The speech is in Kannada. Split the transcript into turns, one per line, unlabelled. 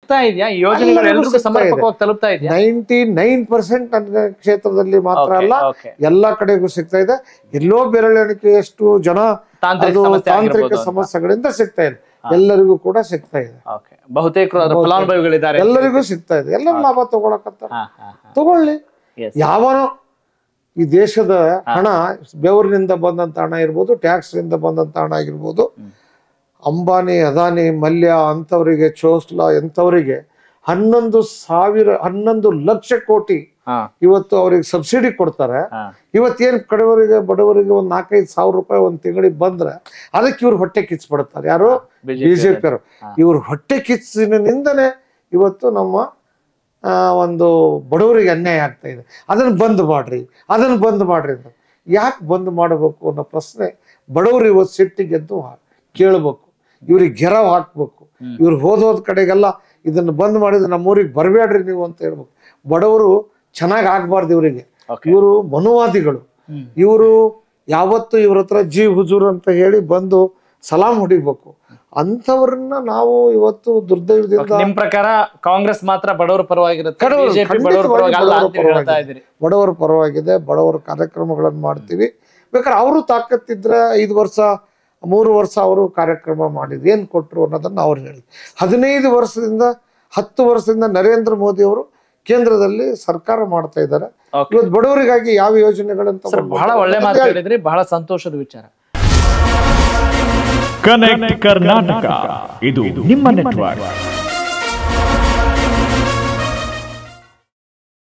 ಸಿಗ್ತಾ ಇದೆಯಾ ಈ ಯೋಜನೆಗಳು ಎಲ್ಲರಿಗೂ ಸಮರ್ಪಕವಾಗಿ ತಲುಪ್ತಾ ಇದೆಯಾ?
99% ನನ್ನ ಕ್ಷೇತ್ರದಲ್ಲಿ ಮಾತ್ರ ಅಲ್ಲ, ಎಲ್ಲಾ ಕಡೆಗೂ ಸಿಗ್ತಾ ಇದೆ. ಎಲ್ಲೋ ಬೆರಳೆಣಿಕೆಯಷ್ಟು ಜನ ತಾಂತ್ರಿಕ ಸಮಸ್ಯೆಗಳಿಂದ ಸಿಗ್ತಾ ಇದೆ, ಎಲ್ಲರಿಗೂ ಕೂಡ ಸಿಗ್ತಾ ಇದೆ.
ಬಹುತೇಕ ಫಲಾನುಭವಿಗಳಿದ್ದಾರೆ,
ಎಲ್ಲರಿಗೂ ಸಿಗ್ತಾ ಇದೆ. ಎಲ್ಲರೂ ಲಾಭ ತಗೊಳಕತ್ತಾರ, ತಗೊಳ್ಳಿ. ಯಾವನೋ ಈ ದೇಶದ ಹಣ ಬೆವರಿನಿಂದ ಬಂದಂತ ಹಣ ಇರ್ಬೋದು, ಟ್ಯಾಕ್ಸ್ ನಿಂದ ಬಂದಂತ ಹಣ ಆಗಿರ್ಬೋದು, ಅಂಬಾನಿ, ಅದಾನಿ, ಮಲ್ಯ ಅಂತವರಿಗೆ, ಚೋಸ್ಲಾ ಎಂತವರಿಗೆ 11 ಲಕ್ಷ ಕೋಟಿ ಇವತ್ತು ಅವ್ರಿಗೆ ಸಬ್ಸಿಡಿ ಕೊಡ್ತಾರೆ. ಇವತ್ತೇನ್ ಬಡವರಿಗೆ ಒಂದ್ 4-5 ಸಾವಿರ ರೂಪಾಯಿ ಒಂದ್ ತಿಂಗಳಿಗೆ ಬಂದ್ರೆ ಅದಕ್ಕೆ ಇವ್ರು ಹೊಟ್ಟೆ ಕಿಚ್ಚಿಬಿಡ್ತಾರೆ. ಯಾರು? ಬಿಜೆಪಿಯವರು. ಇವ್ರ ಹೊಟ್ಟೆ ಕಿಚ್ಚಿನಿಂದನೇ ಇವತ್ತು ನಮ್ಮ ಒಂದು ಬಡವರಿಗೆ ಅನ್ಯಾಯ ಆಗ್ತಾ ಇದೆ. ಅದನ್ನ ಬಂದ್ ಮಾಡ್ರಿ ಅಂತ. ಯಾಕೆ ಬಂದ್ ಮಾಡಬೇಕು ಅನ್ನೋ ಪ್ರಶ್ನೆ ಬಡವರು ಇವತ್ತು ಸಿಟ್ಟಿಗೆದ್ದು ಕೇಳ್ಬೇಕು. ಇವ್ರಿಗೆ ಗೆರವ್ ಹಾಕ್ಬೇಕು. ಇವ್ರು ಹೋದೋದ್ ಕಡೆಗೆಲ್ಲ ಇದನ್ನ ಬಂದ್ ಮಾಡಿದ್ರೆ ನಮ್ಮೂರಿಗೆ ಬರಬೇಡ್ರಿ ನೀವು ಅಂತ ಹೇಳ್ಬೇಕು. ಬಡವರು ಚೆನ್ನಾಗಿ ಆಗ್ಬಾರ್ದು ಇವರಿಗೆ. ಇವರು ಮನುವಾದಿಗಳು. ಇವರು ಯಾವತ್ತು ಇವ್ರ ಹತ್ರ ಜಿ ಹುಜೂರ್ ಅಂತ ಹೇಳಿ ಬಂದು ಸಲಾಂ ಹೊಡಿಬೇಕು. ಅಂಥವ್ರನ್ನ ನಾವು ಇವತ್ತು ದುರ್ದೈವದಿಂದ.
ನಿಮ್ ಪ್ರಕಾರ ಕಾಂಗ್ರೆಸ್ ಮಾತ್ರ ಬಡವರ ಪರವಾಗಿರುತ್ತೆ,
ಬಡವರ ಪರವಾಗಿದೆ. ಬಡವರ ಕಾರ್ಯಕ್ರಮಗಳನ್ನು ಮಾಡ್ತೀವಿ. ಬೇಕಾದ್ರೆ ಅವರು ತಾಕತ್ತಿದ್ರೆ 5 ವರ್ಷ 3 ವರ್ಷ ಅವರು ಕಾರ್ಯಕ್ರಮ ಮಾಡಿದ್ರು, ಏನ್ ಕೊಟ್ರು ಅನ್ನೋದನ್ನ ಅವ್ರು ಹೇಳಿ. 15 ವರ್ಷದಿಂದ 10 ವರ್ಷದಿಂದ ನರೇಂದ್ರ ಮೋದಿ ಅವರು ಕೇಂದ್ರದಲ್ಲಿ ಸರ್ಕಾರ ಮಾಡ್ತಾ ಇದ್ದಾರೆ. ಇವತ್ತು ಬಡವರಿಗಾಗಿ ಯಾವ ಯೋಜನೆಗಳಂತ
ಬಹಳ ಒಳ್ಳೆ ಮಾತು ಹೇಳಿದ್ರಿ, ಬಹಳ ಸಂತೋಷದ ವಿಚಾರ.
ಕನೆಕ್ಟ್ ಕರ್ನಾಟಕ, ಇದು ನಿಮ್ಮ ನೆಟ್ವರ್ಕ್.